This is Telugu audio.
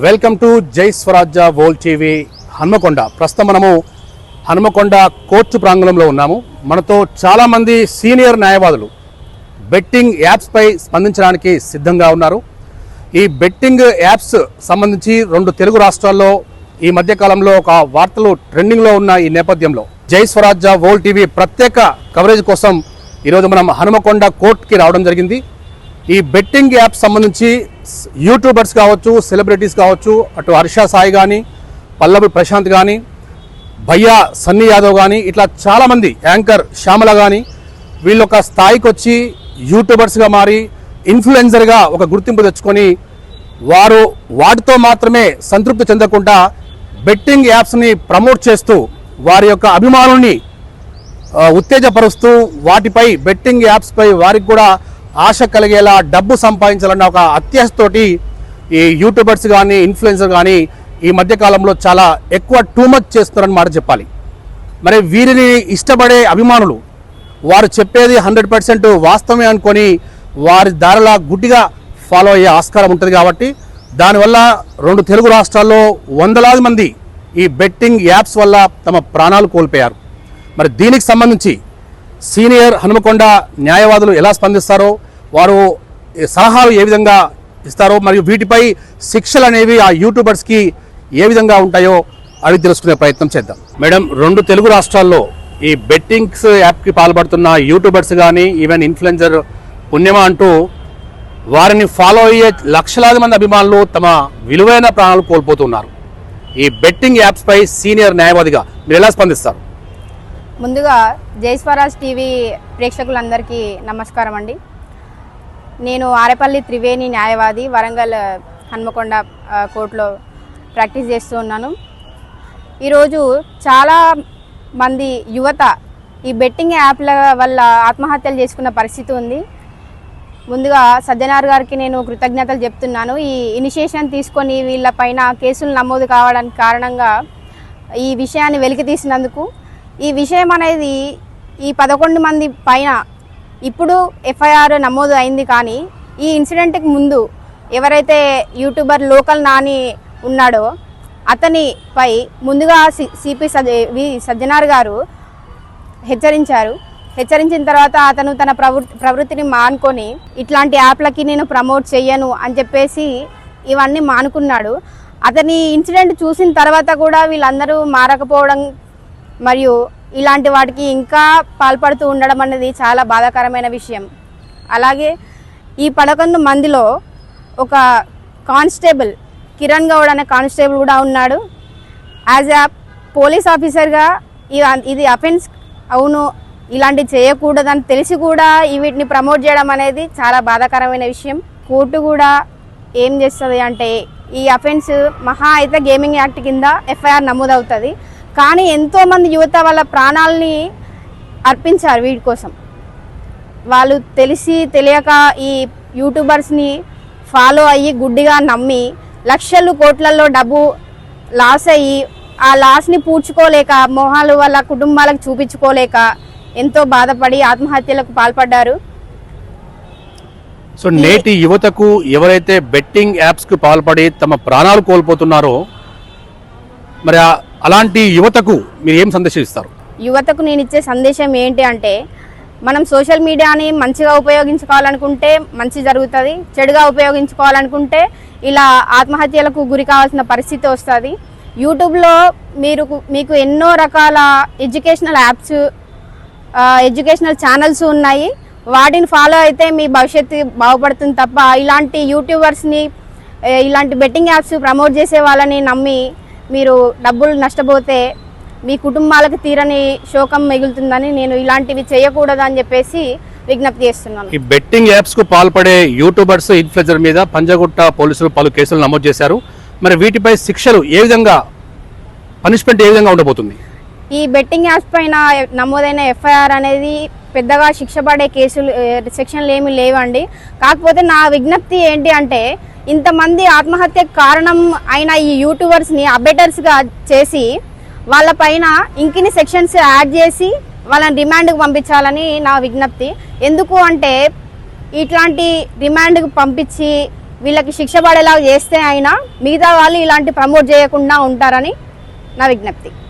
వెల్కమ్ టు జై స్వరాజ్య వరల్డ్ టీవీ హన్మకొండ. ప్రస్తుతం మనము హన్మకొండ కోర్టు ప్రాంగణంలో ఉన్నాము. మనతో చాలామంది సీనియర్ న్యాయవాదులు బెట్టింగ్ యాప్స్పై స్పందించడానికి సిద్ధంగా ఉన్నారు. ఈ బెట్టింగ్ యాప్స్ సంబంధించి 2 తెలుగు రాష్ట్రాల్లో ఈ మధ్యకాలంలో ఒక వార్తలు ట్రెండింగ్లో ఉన్న ఈ నేపథ్యంలో జై స్వరాజ్య వరల్డ్ టీవీ ప్రత్యేక కవరేజ్ కోసం ఈరోజు మనం హన్మకొండ కోర్టుకి రావడం జరిగింది. ఈ బెట్టింగ్ యాప్ సంబంధించి యూట్యూబర్స్ కావచ్చు, సెలబ్రిటీస్ కావచ్చు, అటు హర్ష సాయి కానీ, పల్లవి ప్రశాంత్ కానీ, భయ్యా సన్నీ యాదవ్ కానీ, ఇట్లా చాలామంది యాంకర్ శ్యామల కానీ వీళ్ళు ఒక స్థాయికి వచ్చి యూట్యూబర్స్గా మారి ఇన్ఫ్లుయెన్సర్గా ఒక గుర్తింపు తెచ్చుకొని వారు వాటితో మాత్రమే సంతృప్తి చెందకుండా బెట్టింగ్ యాప్స్ని ప్రమోట్ చేస్తూ వారి యొక్క అభిమానుల్ని ఉత్తేజపరుస్తూ వాటిపై బెట్టింగ్ యాప్స్పై వారికి కూడా ఆశ కలిగేలా డబ్బు సంపాదించాలన్న ఒక అత్యాశతోటి ఈ యూట్యూబర్స్ కానీ, ఇన్ఫ్లుయెన్సర్ కానీ ఈ మధ్యకాలంలో చాలా ఎక్కువ టూ మచ్ చేస్తున్నారని మాట చెప్పాలి. మరి వీరిని ఇష్టపడే అభిమానులు వారు చెప్పేది 100% వాస్తవమే అనుకొని వారి దారిలా గుడ్డిగా ఫాలో అయ్యే ఆస్కారం ఉంటుంది. కాబట్టి దానివల్ల 2 తెలుగు రాష్ట్రాల్లో వందలాది మంది ఈ బెట్టింగ్ యాప్స్ వల్ల తమ ప్రాణాలు కోల్పోయారు. మరి దీనికి సంబంధించి సీనియర్ హన్మకొండ న్యాయవాదులు ఎలా స్పందిస్తారో, వారు సలహాలు ఏ విధంగా ఇస్తారో, మరియు వీటిపై శిక్షలు అనేవి ఆ యూట్యూబర్స్కి ఏ విధంగా ఉంటాయో అడిగి తెలుసుకునే ప్రయత్నం చేద్దాం. మేడం, 2 తెలుగు రాష్ట్రాల్లో ఈ బెట్టింగ్స్ యాప్కి పాల్పడుతున్న యూట్యూబర్స్ కానీ, ఈవెన్ ఇన్ఫ్లుయెన్సర్ పుణ్యమా అంటూ వారిని ఫాలో అయ్యే లక్షలాది మంది అభిమానులు తమ విలువైన ప్రాణాలు కోల్పోతున్నారు. ఈ బెట్టింగ్ యాప్స్పై సీనియర్ న్యాయవాదిగా మీరు ఎలా స్పందిస్తారు? ముందుగా జై స్వరాజ్ టీవీ ప్రేక్షకులందరికీ నమస్కారం అండి. నేను ఆరేపల్లి త్రివేణి న్యాయవాది, వరంగల్ హన్మకొండ కోర్టులో ప్రాక్టీస్ చేస్తూ ఉన్నాను. ఈరోజు చాలా మంది యువత ఈ బెట్టింగ్ యాప్ల వల్ల ఆత్మహత్యలు చేసుకున్న పరిస్థితి ఉంది. ముందుగా సజ్జనార్ గారికి నేను కృతజ్ఞతలు చెప్తున్నాను. ఈ ఇనిషియేషన్ తీసుకొని వీళ్ళపైన కేసులు నమోదు కావడానికి కారణంగా ఈ విషయాన్ని వెలికి తీసినందుకు. ఈ విషయం అనేది ఈ 11 మంది పైన ఇప్పుడు ఎఫ్ఐఆర్ నమోదు అయింది. కానీ ఈ ఇన్సిడెంట్కి ముందు ఎవరైతే యూట్యూబర్ లోకల్ నాని ఉన్నాడో అతనిపై ముందుగా సిపి సజ్జనార్ గారు హెచ్చరించిన తర్వాత అతను తన ప్రవృత్తిని మానుకొని ఇట్లాంటి యాప్లకి నేను ప్రమోట్ చెయ్యను అని చెప్పేసి ఇవన్నీ మానుకున్నాడు. అతని ఇన్సిడెంట్ చూసిన తర్వాత కూడా వీళ్ళందరూ మారకపోవడం మరియు ఇలాంటి వాటికి ఇంకా పాల్పడుతూ ఉండడం అనేది చాలా బాధాకరమైన విషయం. అలాగే ఈ 11 మందిలో ఒక కానిస్టేబుల్ కిరణ్ గౌడ్ అనే కానిస్టేబుల్ కూడా ఉన్నాడు. యాజ్ ఎ పోలీస్ ఆఫీసర్గా ఇది అఫెన్స్ అవును, ఇలాంటివి చేయకూడదని తెలిసి కూడా వీటిని ప్రమోట్ చేయడం అనేది చాలా బాధాకరమైన విషయం. కోర్టు కూడా ఏం చేస్తుంది అంటే ఈ అఫెన్స్ మహా అయితే గేమింగ్ యాక్ట్ కింద ఎఫ్ఐఆర్ నమోదవుతుంది. కానీ ఎంతోమంది యువత వాళ్ళ ప్రాణాలని అర్పించారు వీటి కోసం. వాళ్ళు తెలిసి తెలియక ఈ యూట్యూబర్స్ని ఫాలో అయ్యి గుడ్డిగా నమ్మి లక్షలు కోట్లలో డబ్బు లాస్ అయ్యి ఆ లాస్ని పూడ్చుకోలేక మొహాలు వాళ్ళ కుటుంబాలకు చూపించుకోలేక ఎంతో బాధపడి ఆత్మహత్యలకు పాల్పడ్డారు. సో నేటి యువతకు ఎవరైతే బెట్టింగ్ యాప్స్కి పాల్పడి తమ ప్రాణాలు కోల్పోతున్నారో, మరి అలాంటి యువతకు మీరు ఏం సందేశం ఇస్తారు? యువతకు నేను ఇచ్చే సందేశం ఏంటి అంటే, మనం సోషల్ మీడియాని మంచిగా ఉపయోగించుకోవాలనుకుంటే మంచి జరుగుతుంది, చెడుగా ఉపయోగించుకోవాలనుకుంటే ఇలా ఆత్మహత్యలకు గురి కావాల్సిన పరిస్థితి వస్తుంది. యూట్యూబ్లో మీకు ఎన్నో రకాల ఎడ్యుకేషనల్ యాప్స్, ఎడ్యుకేషనల్ ఛానల్స్ ఉన్నాయి. వాటిని ఫాలో అయితే మీ భవిష్యత్తు బాగుపడుతుంది తప్ప ఇలాంటి యూట్యూబర్స్ని, ఇలాంటి బెట్టింగ్ యాప్స్ ప్రమోట్ చేసే వాళ్ళని నమ్మి మీరు డబ్బులు నష్టపోతే మీ కుటుంబాలకు తీరని శోకం మిగులుతుందని నేను ఇలాంటివి చేయకూడదని చెప్పేసి విజ్ఞప్తి చేస్తున్నాను. ఈ బెట్టింగ్ యాప్స్ కు పాల్పడే యూట్యూబర్స్, ఇన్ఫ్లుయెన్సర్ మీద పంజగుట్ట పోలీసులు పలు కేసులు నమోదు చేశారు. మరి వీటిపై శిక్షలు ఏ విధంగా, పనిష్మెంట్ ఏ విధంగా ఉండబోతుంది? ఈ బెట్టింగ్ యాప్స్ పైన నమోదైన ఎఫ్ఐఆర్ అనేది పెద్దగా శిక్ష పడే కేసులు సెక్షన్లు ఏమీ లేవండి. కాకపోతే నా విజ్ఞప్తి ఏంటి అంటే, ఇంతమంది ఆత్మహత్యకు కారణం అయిన ఈ యూట్యూబర్స్ని అబెటర్స్గా చేసి వాళ్ళపైన ఇంకిని సెక్షన్స్ యాడ్ చేసి వాళ్ళని రిమాండ్కి పంపించాలని నా విజ్ఞప్తి. ఎందుకు అంటే ఇట్లాంటి రిమాండ్కి పంపించి వీళ్ళకి శిక్ష పడేలా చేస్తే అయినా మిగతా వాళ్ళు ఇలాంటి ప్రమోట్ చేయకుండా ఉంటారని నా విజ్ఞప్తి.